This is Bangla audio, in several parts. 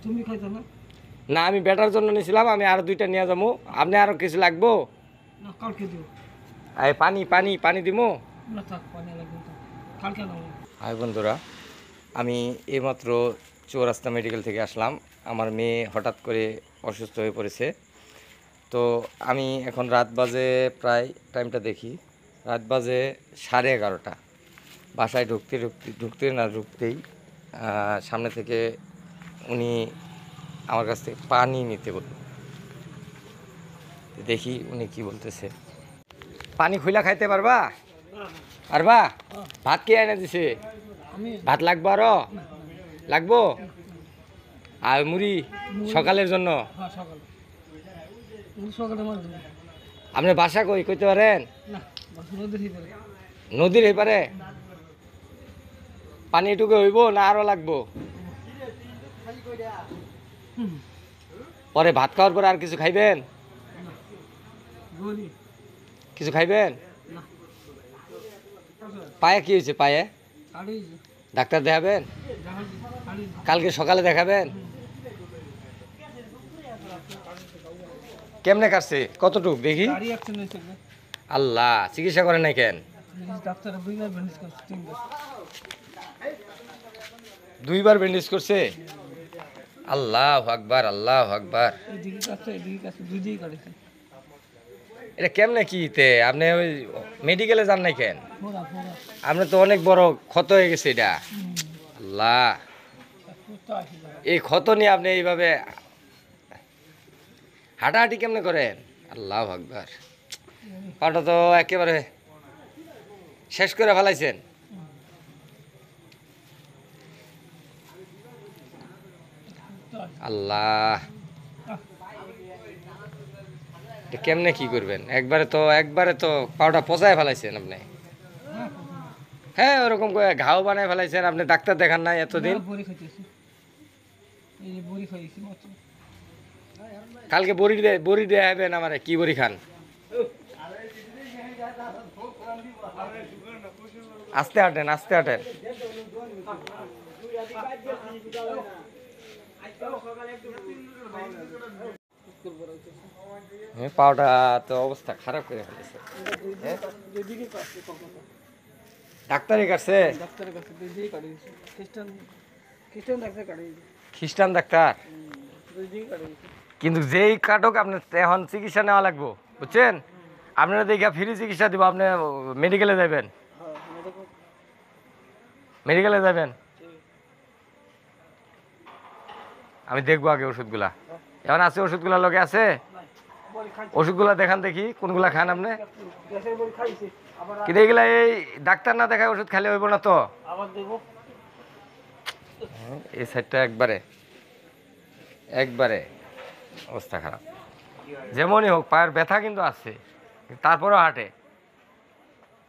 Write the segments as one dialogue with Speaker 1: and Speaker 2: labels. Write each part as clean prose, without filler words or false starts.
Speaker 1: তুমি খাইছো না?
Speaker 2: না, আমি বেটার জন্য নিয়েছিলাম, আমি আরো 2টা নিয়ে যাবো। আপনি আরো কিছু লাগবো?
Speaker 1: না, কালকে দিও।
Speaker 2: এই পানি পানি পানি দিমো?
Speaker 1: না থাক, পানি লাগবে তো, কালকে দাও।
Speaker 2: হাই বন্ধুরা, আমি এইমাত্র চৌরাস্তা মেডিকেল থেকে আসলাম। আমার মেয়ে হঠাৎ করে অসুস্থ হয়ে পড়েছে। তো আমি এখন রাত বাজে প্রায়, টাইমটা দেখি, রাত বাজে 11:30। বাসায় ঢুকতেই সামনে থেকে উনি আমার কাছ থেকে পানি নিতে বলল। দেখি উনি কি বলতেছে। পানি খুইলা খাইতে পারবা? পারবা? ভাত কে এনে দিছে? ভাত লাগবো আরো? লাগবো? আর মুড়ি সকালের জন্য? আপনার বাসা কই, কইতে পারেন? নদীর এই পারে? পানি এটুকু হইব না আরো লাগবো? পরে ভাত খাওয়ার পরে আর কিছু খাইবেন? কিছু খাইবেন? পায়ে কি হয়েছে? পায়ে ডাক্তার দেখাবেন? কালকে সকালে দেখাবেন? কেমনে কাটছে, কতটুক দেখি? আল্লাহ, চিকিৎসা করেন নাই কেন? 2বার ব্যান্ডেজ করছে? আল্লাহু আকবার, আল্লাহু আকবার। এটা কেমনে কিতে? আপনি ওই মেডিকেলে যান নাই কেন? আপনি তো অনেক বড় ক্ষত হয়ে গেছে এটা। আল্লাহ, এই ক্ষত নিয়ে আপনি এইভাবে হাঁটাহাঁটি কেমনে করেন? আল্লাহু আকবার। পাটা তো একেবারে শেষ করে ফেলাইছেন। আল্লাহ, কেমনে কি করবেন? একবারে তো পাউডার পচায় ফেলাইছেন আপনি। হ্যাঁ, ওরকম করে ঘাও বানায় ফেলাইছেন আপনি। ডাক্তার দেখান নাই এতদিন? কালকে বড়ি দিয়ে হবেন আমার। কি বড়ি খান? আস্তে হাঁটেন, আস্তে হাঁটেন। পাউডার তো অবস্থা খারাপ করে ফেলেছে। ডাক্তারই কাটছে? খ্রিস্টান ডাক্তার? কিন্তু যেই কাটক আপনার এখন চিকিৎসা নেওয়া লাগবো, বুঝছেন? আপনারা দেখে ফ্রি চিকিৎসা দিব। আপনি মেডিকেলে যাবেন, মেডিকেলে যাবেন। আমি দেখবো আগে ওষুধগুলা। এখন আছে ওষুধগুলা লগে আছে? ওষুধগুলা দেখান দেখি কোনগুলা খান আপনি। কিন্তু এইগুলা এই ডাক্তার না দেখায় ওষুধ খালি হইব না তো। এই সাইডটা একবারে একবারে অবস্থা খারাপ। যেমনই হোক, পায়ের ব্যথা কিন্তু আছে, তারপরেও হাঁটে।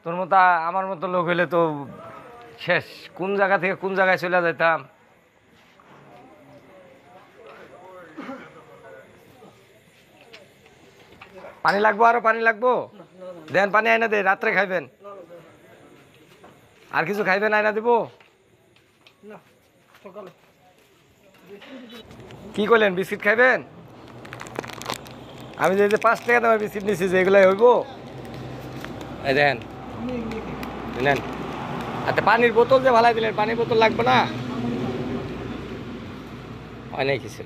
Speaker 2: তোর মতো আমার মতো লোক হইলে তো শেষ। কোন জায়গা থেকে কোন জায়গায় চলে যেতাম। পানি লাগবো? আরো পানি লাগবো? দেন পানি আইনা দে, রাত্রে খাইবেন। আর কিছু খাইবেন? আইনা দিব। কি করলেন? বিস্কিট খাইবেন? আমি যে 5 টাকা দামের বিস্কিট নিচ্ছি, যে এগুলাই হইব। এই দেন, নেন। আচ্ছা, পানির বোতল যে ভালাই দিলেন, পানির বোতল লাগবে না? হয় নাই কিছু।